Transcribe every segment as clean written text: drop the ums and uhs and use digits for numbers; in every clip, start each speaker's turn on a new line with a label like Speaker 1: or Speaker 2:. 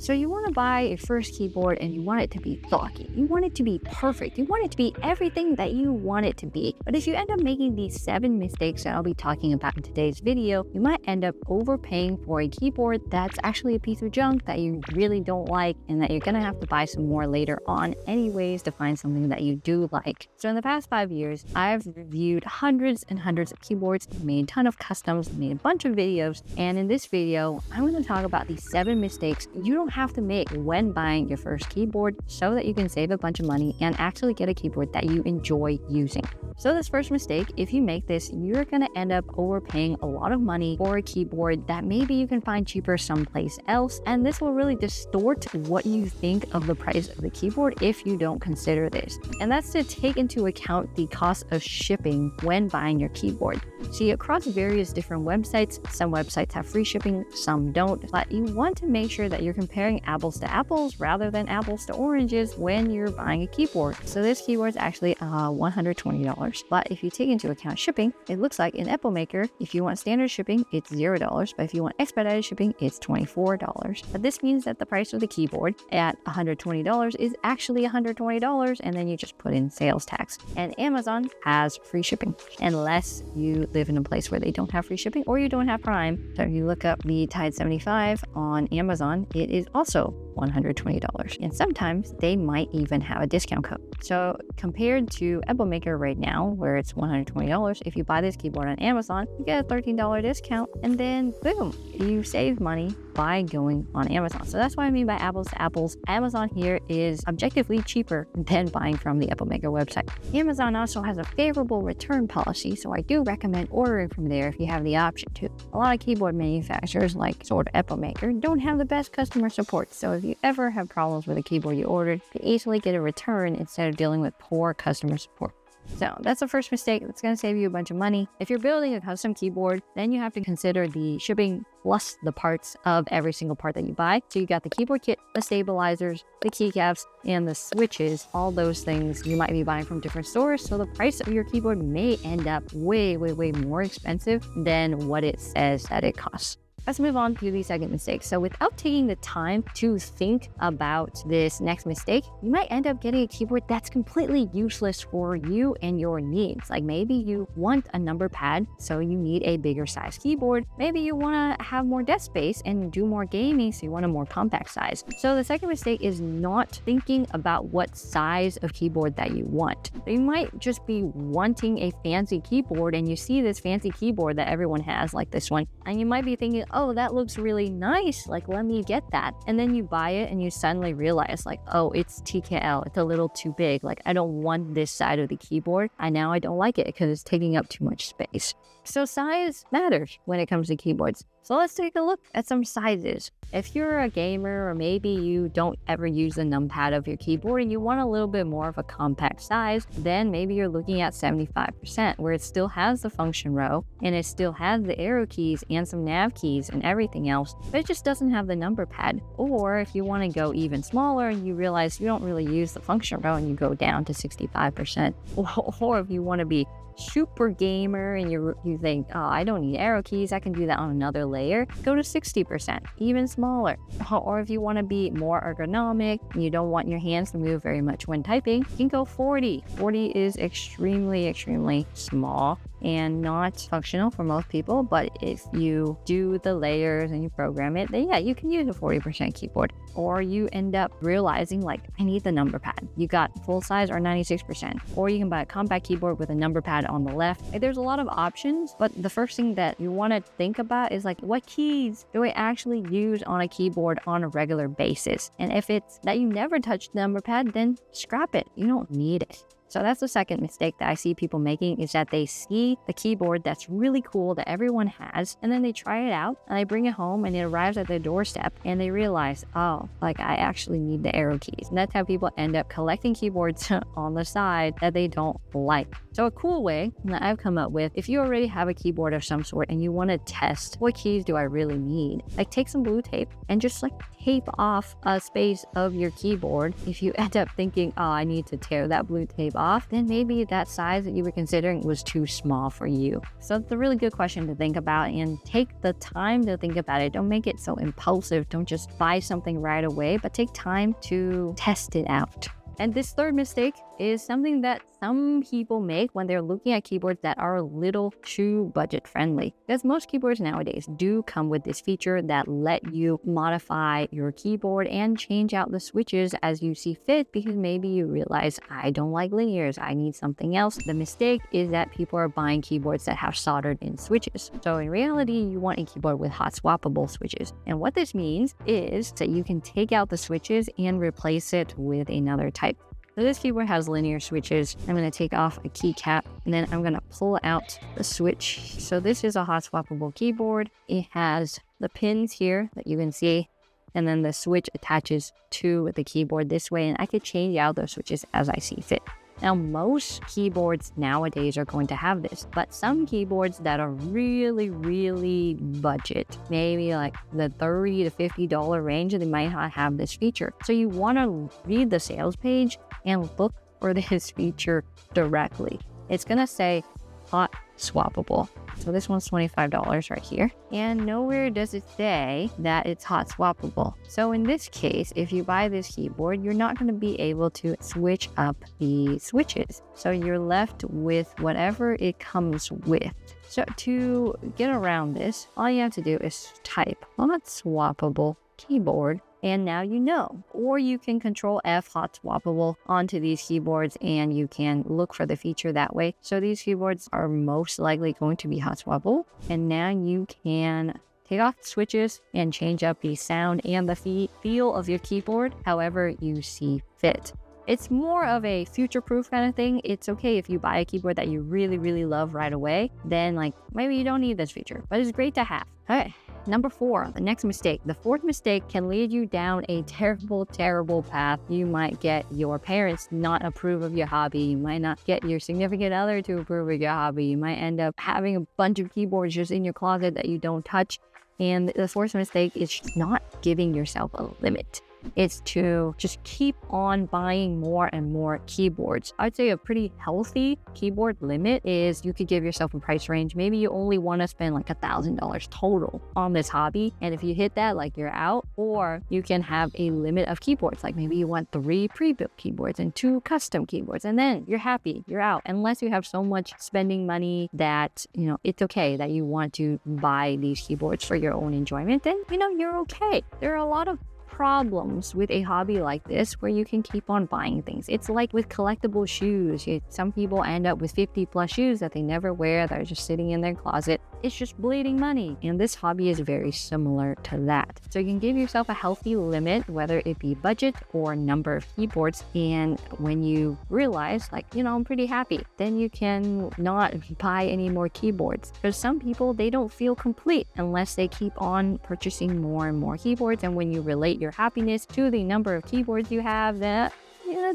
Speaker 1: So you want to buy a first keyboard and you want it to be thoughtful. You want it to be perfect. You want it to be everything that you want it to be. But if you end up making these 7 mistakes that I'll be talking about in today's video, you might end up overpaying for a keyboard that's actually a piece of junk that you really don't like and that you're going to have to buy some more later on anyways to find something that you do like. So in the past 5 years, I've reviewed hundreds and hundreds of keyboards, made a ton of customs, made a bunch of videos, and in this video, I'm going to talk about these 7 mistakes you don't have to make when buying your first keyboard so that you can save a bunch of money and actually get a keyboard that you enjoy using. So this first mistake, if you make this, you're going to end up overpaying a lot of money for a keyboard that maybe you can find cheaper someplace else, and this will really distort what you think of the price of the keyboard if you don't consider this. And that's to take into account the cost of shipping when buying your keyboard. See, across various different websites, some websites have free shipping, some don't, but you want to make sure that you're comparing apples to apples rather than apples to oranges when you're buying a keyboard. So this keyboard is actually $120, but if you take into account shipping, it looks like in EpoMaker, if you want standard shipping, it's $0, but if you want expedited shipping, it's $24. But this means that the price of the keyboard at $120 is actually $120, and then you just put in sales tax. And Amazon has free shipping, unless you live in a place where they don't have free shipping or you don't have Prime. So if you look up the Tide 75 on Amazon, it is also $120, and sometimes they might even have a discount code. So compared to EpoMaker right now, where it's $120, if you buy this keyboard on Amazon, you get a $13 discount, and then boom, you save money by going on Amazon. So that's what I mean by apples to apples. Amazon here is objectively cheaper than buying from the EpoMaker website. Amazon also has a favorable return policy, so I do recommend ordering from there if you have the option to. A lot of keyboard manufacturers, like sort of EpoMaker, don't have the best customer support, so if you ever have problems with a keyboard you ordered, you can easily get a return instead of dealing with poor customer support. So that's the first mistake. That's going to save you a bunch of money. If you're building a custom keyboard, then you have to consider the shipping plus the parts of every single part that you buy. So you got the keyboard kit, the stabilizers, the keycaps, and the switches. All those things you might be buying from different stores. So the price of your keyboard may end up way more expensive than what it says that it costs. Let's move on to the second mistake. So without taking the time to think about this next mistake, you might end up getting a keyboard that's completely useless for you and your needs. Like maybe you want a number pad, so you need a bigger size keyboard. Maybe you want to have more desk space and do more gaming, so you want a more compact size. So the second mistake is not thinking about what size of keyboard that you want. So you might just be wanting a fancy keyboard and you see this fancy keyboard that everyone has, like this one, and you might be thinking, oh, that looks really nice, like let me get that. And then you buy it and you suddenly realize like, oh, it's TKL, it's a little too big, like I don't want this side of the keyboard. I don't like it because it's taking up too much space. So size matters when it comes to keyboards. So let's take a look at some sizes. If you're a gamer or maybe you don't ever use the numpad of your keyboard and you want a little bit more of a compact size, then maybe you're looking at 75%, where it still has the function row and it still has the arrow keys and some nav keys and everything else, but it just doesn't have the number pad. Or if you want to go even smaller and you realize you don't really use the function row and you go down to 65%. Or if you want to be super gamer and you think, oh, I don't need arrow keys, I can do that on another layer, go to 60%, even smaller. Or if you want to be more ergonomic, you don't want your hands to move very much when typing, you can go 40. 40 is extremely small and not functional for most people, but if you do the layers and you program it, then yeah, you can use a 40% keyboard. Or you end up realizing like, I need the number pad. You got full size or 96%. Or you can buy a compact keyboard with a number pad on the left. Like, there's a lot of options, but the first thing that you want to think about is like, what keys do I actually use on a keyboard on a regular basis? And if it's that you never touch the number pad, then scrap it. You don't need it. So that's the second mistake that I see people making, is that they see the keyboard that's really cool that everyone has, and then they try it out and they bring it home and it arrives at their doorstep and they realize, oh, like I actually need the arrow keys. And that's how people end up collecting keyboards on the side that they don't like. So a cool way that I've come up with, if you already have a keyboard of some sort and you want to test what keys do I really need, like take some blue tape and just like tape off a space of your keyboard. If you end up thinking, oh, I need to tear that blue tape off, then maybe that size that you were considering was too small for you. So it's a really good question to think about, and take the time to think about it. Don't make it so impulsive. Don't just buy something right away, but take time to test it out. And this third mistake is something that some people make when they're looking at keyboards that are a little too budget friendly. Because most keyboards nowadays do come with this feature that let you modify your keyboard and change out the switches as you see fit, because maybe you realize, I don't like linears, I need something else. The mistake is that people are buying keyboards that have soldered in switches. So in reality, you want a keyboard with hot swappable switches. And what this means is that you can take out the switches and replace it with another type. So this keyboard has linear switches. I'm going to take off a keycap, and then I'm going to pull out the switch. So this is a hot swappable keyboard. It has the pins here that you can see, and then the switch attaches to the keyboard this way, and I could change out those switches as I see fit. Now, most keyboards nowadays are going to have this, but some keyboards that are really, really budget, maybe like the $30 to $50 range, they might not have this feature. So you want to read the sales page and look for this feature directly. It's going to say hot swappable. So this one's $25 right here. And nowhere does it say that it's hot swappable. So in this case, if you buy this keyboard, you're not going to be able to switch up the switches. So you're left with whatever it comes with. So to get around this, all you have to do is type hot swappable keyboard, and now you know. Or you can Control F hot swappable onto these keyboards, and you can look for the feature that way. So these keyboards are most likely going to be hot swappable, and now you can take off the switches and change up the sound and the feel of your keyboard however you see fit. It's more of a future-proof kind of thing. It's okay if you buy a keyboard that you really, really love right away, then like maybe you don't need this feature, but it's great to have. Okay, number 4, the next mistake. The fourth mistake can lead you down a terrible, terrible path. You might get your parents not approve of your hobby. You might not get your significant other to approve of your hobby. You might end up having a bunch of keyboards just in your closet that you don't touch. And the fourth mistake is not giving yourself a limit. It's to just keep on buying more and more keyboards. I'd say a pretty healthy keyboard limit is you could give yourself a price range. Maybe you only want to spend like $1,000 total on this hobby. And if you hit that, like you're out. Or you can have a limit of keyboards. Like maybe you want 3 pre-built keyboards and 2 custom keyboards. And then you're happy, you're out. Unless you have so much spending money that, it's okay that you want to buy these keyboards for your own enjoyment, then, you're okay. There are a lot of problems with a hobby like this where you can keep on buying things. It's like with collectible shoes. Some people end up with 50 plus shoes that they never wear, that are just sitting in their closet. It's just bleeding money. And this hobby is very similar to that. So you can give yourself a healthy limit, whether it be budget or number of keyboards. And when you realize I'm pretty happy, then you can not buy any more keyboards. Because some people, they don't feel complete unless they keep on purchasing more and more keyboards. And when you relate your happiness to the number of keyboards you have, that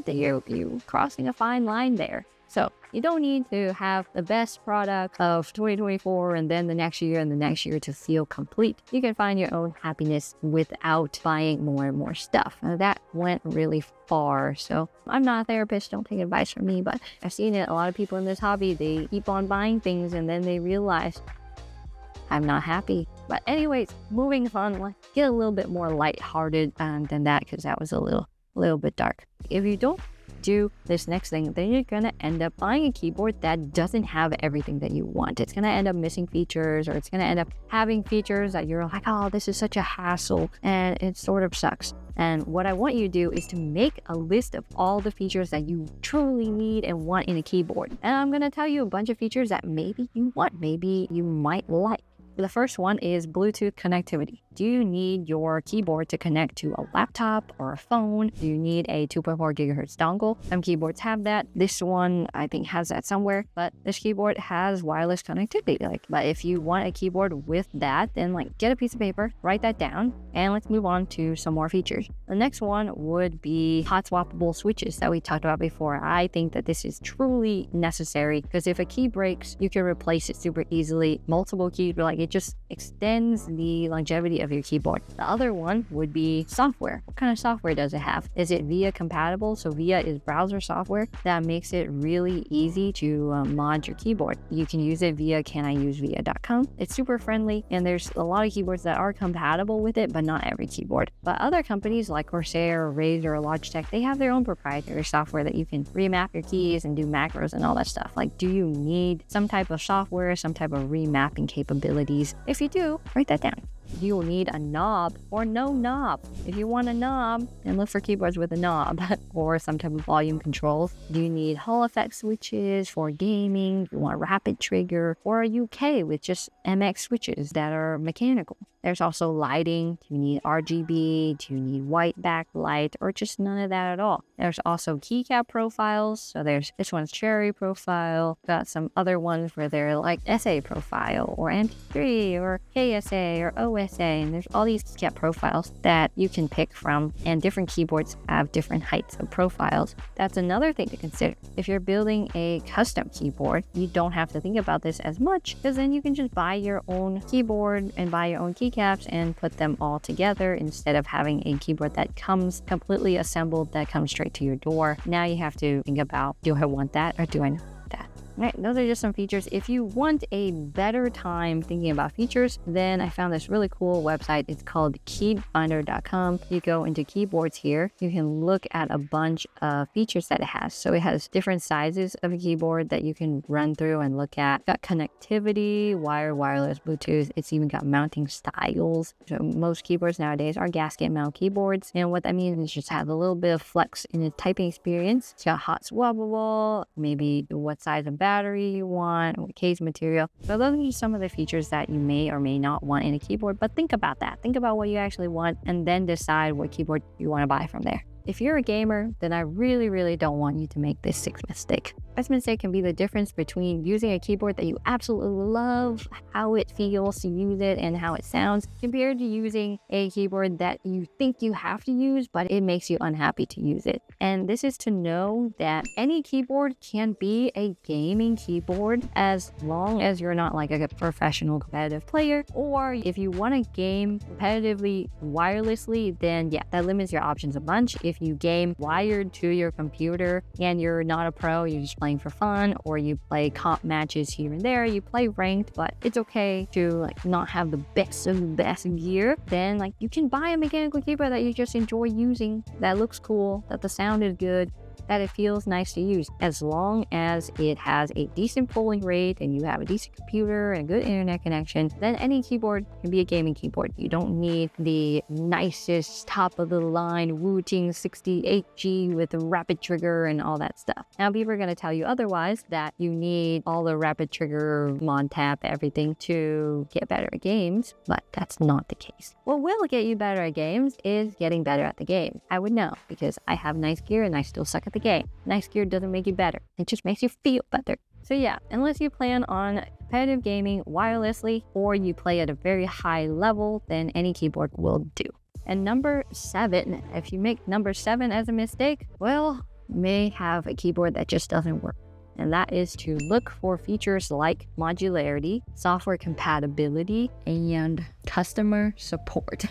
Speaker 1: you're crossing a fine line there. So you don't need to have the best product of 2024 and then the next year and the next year to feel complete. You can find your own happiness without buying more and more stuff. Now, that went really far. So I'm not a therapist, don't take advice from me, but I've seen it. A lot of people in this hobby, they keep on buying things and then they realize, I'm not happy. But anyways, moving on, let's get a little bit more lighthearted than that, because that was a little bit dark. If you don't do this next thing, then you're gonna end up buying a keyboard that doesn't have everything that you want. It's gonna end up missing features, or it's gonna end up having features that you're like, oh, this is such a hassle, and it sort of sucks. And what I want you to do is to make a list of all the features that you truly need and want in a keyboard. And I'm gonna tell you a bunch of features that maybe you want, maybe you might like. The first one is Bluetooth connectivity. Do you need your keyboard to connect to a laptop or a phone? Do you need a 2.4 gigahertz dongle? Some keyboards have that. This one, I think, has that somewhere, but this keyboard has wireless connectivity. But if you want a keyboard with that, then get a piece of paper, write that down, and let's move on to some more features. The next one would be hot swappable switches that we talked about before. I think that this is truly necessary because if a key breaks, you can replace it super easily. Multiple keys, it just extends the longevity of your keyboard. The other one would be software. What kind of software does it have? Is it VIA compatible? So VIA is browser software that makes it really easy to mod your keyboard. You can use it via caniusevia.com. It's super friendly, and there's a lot of keyboards that are compatible with it, but not every keyboard. But other companies like Corsair, Razer, or Logitech, they have their own proprietary software that you can remap your keys and do macros and all that stuff. Like, do you need some type of software, some type of remapping capabilities? If you do, write that down. You will need a knob or no knob. If you want a knob, then look for keyboards with a knob or some type of volume controls. Do you need Hall effect switches for gaming? Do you want a rapid trigger? Or are you okay with just MX switches that are mechanical? There's also lighting. Do you need RGB? Do you need white backlight, or just none of that at all? There's also keycap profiles. So there's this one's Cherry profile. Got some other ones where they're like SA profile or MP3 or KSA or OSA. And there's all these keycap profiles that you can pick from, and different keyboards have different heights of profiles. That's another thing to consider. If you're building a custom keyboard, you don't have to think about this as much, because then you can just buy your own keyboard and buy your own keycaps and put them all together instead of having a keyboard that comes completely assembled, that comes straight to your door. Now you have to think about, do I want that or do I not want that? Right, those are just some features. If you want a better time thinking about features, then I found this really cool website. It's called keyfinder.com. You go into keyboards here. You can look at a bunch of features that it has. So it has different sizes of a keyboard that you can run through and look at. Got connectivity, wireless, Bluetooth. It's even got mounting styles. So most keyboards nowadays are gasket mount keyboards. And what that means is just have a little bit of flex in the typing experience. It's got hot swappable, maybe what size of battery you want, what case material. So those are just some of the features that you may or may not want in a keyboard, but think about that. Think about what you actually want and then decide what keyboard you want to buy from there. If you're a gamer, then I really don't want you to make this sixth mistake. This mistake can be the difference between using a keyboard that you absolutely love, how it feels to use it and how it sounds, compared to using a keyboard that you think you have to use, but it makes you unhappy to use it. And this is to know that any keyboard can be a gaming keyboard as long as you're not like a professional competitive player, or if you want to game competitively wirelessly, then yeah, that limits your options a bunch. If you game wired to your computer and you're not a pro, you're just playing for fun, or you play comp matches here and there, you play ranked, but it's okay to like not have the best of the best gear, then like you can buy a mechanical keyboard that you just enjoy using, that looks cool, that the sound is good, that it feels nice to use, as long as it has a decent polling rate and you have a decent computer and a good internet connection. Then any keyboard can be a gaming keyboard. You don't need the nicest top of the line Wuting 68G with a rapid trigger and all that stuff. Now people are going to tell you otherwise, that you need all the rapid trigger, mod tap, everything to get better at games, but that's not the case. What will get you better at games is getting better at the game. I would know, because I have nice gear and I still suck at the game. Nice gear doesn't make you better. It just makes you feel better. So yeah, unless you plan on competitive gaming wirelessly or you play at a very high level, then any keyboard will do. And number 7, if you make number 7 as a mistake, well, you may have a keyboard that just doesn't work. And that is to look for features like modularity, software compatibility, and customer support.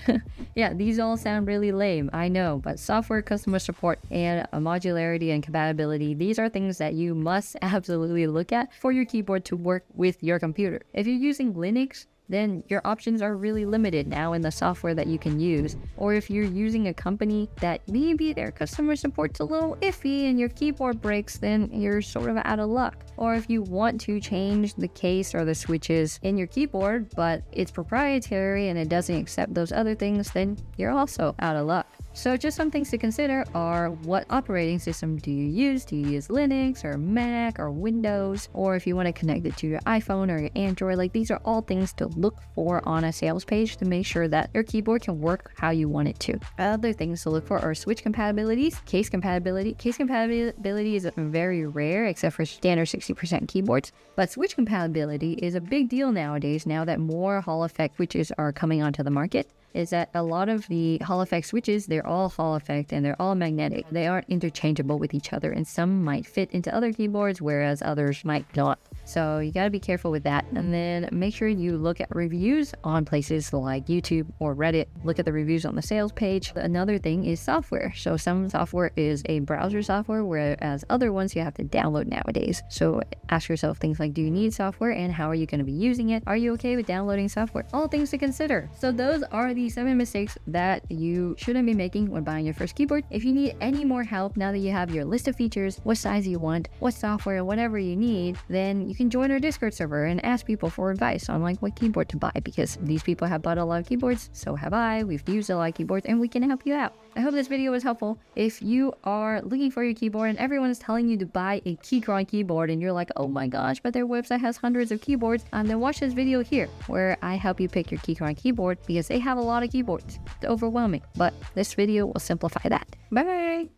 Speaker 1: Yeah, these all sound really lame, I know, but software, customer support, and modularity and compatibility, these are things that you must absolutely look at for your keyboard to work with your computer. If you're using Linux, then your options are really limited now in the software that you can use. Or if you're using a company that maybe their customer support's a little iffy and your keyboard breaks, then you're sort of out of luck. Or if you want to change the case or the switches in your keyboard, but it's proprietary and it doesn't accept those other things, then you're also out of luck. So just some things to consider are, what operating system do you use? Do you use Linux or Mac or Windows? Or if you want to connect it to your iPhone or your Android, like these are all things to look for on a sales page to make sure that your keyboard can work how you want it to. Other things to look for are switch compatibilities, case compatibility. Case compatibility is very rare except for standard 60% keyboards, but switch compatibility is a big deal nowadays, now that more Hall effect switches are coming onto the market. Is that a lot of the Hall effect switches, they're all Hall effect and they're all magnetic. They aren't interchangeable with each other, and some might fit into other keyboards whereas others might not. So you got to be careful with that. And then make sure you look at reviews on places like YouTube or Reddit. Look at the reviews on the sales page. Another thing is software. So some software is a browser software, whereas other ones you have to download nowadays. So ask yourself things like, do you need software and how are you going to be using it? Are you okay with downloading software? All things to consider. So those are the 7 mistakes that you shouldn't be making when buying your first keyboard. If you need any more help now that you have your list of features, what size you want, what software, whatever you need, then you can join our Discord server and ask people for advice on like what keyboard to buy, because these people have bought a lot of keyboards, so have I. We've used a lot of keyboards and we can help you out. I hope this video was helpful. If you are looking for your keyboard and everyone is telling you to buy a Keychron keyboard and you're like, oh my gosh, but their website has hundreds of keyboards, then watch this video here where I help you pick your Keychron keyboard, because they have a lot of keyboards. It's overwhelming, but this video will simplify that. Bye!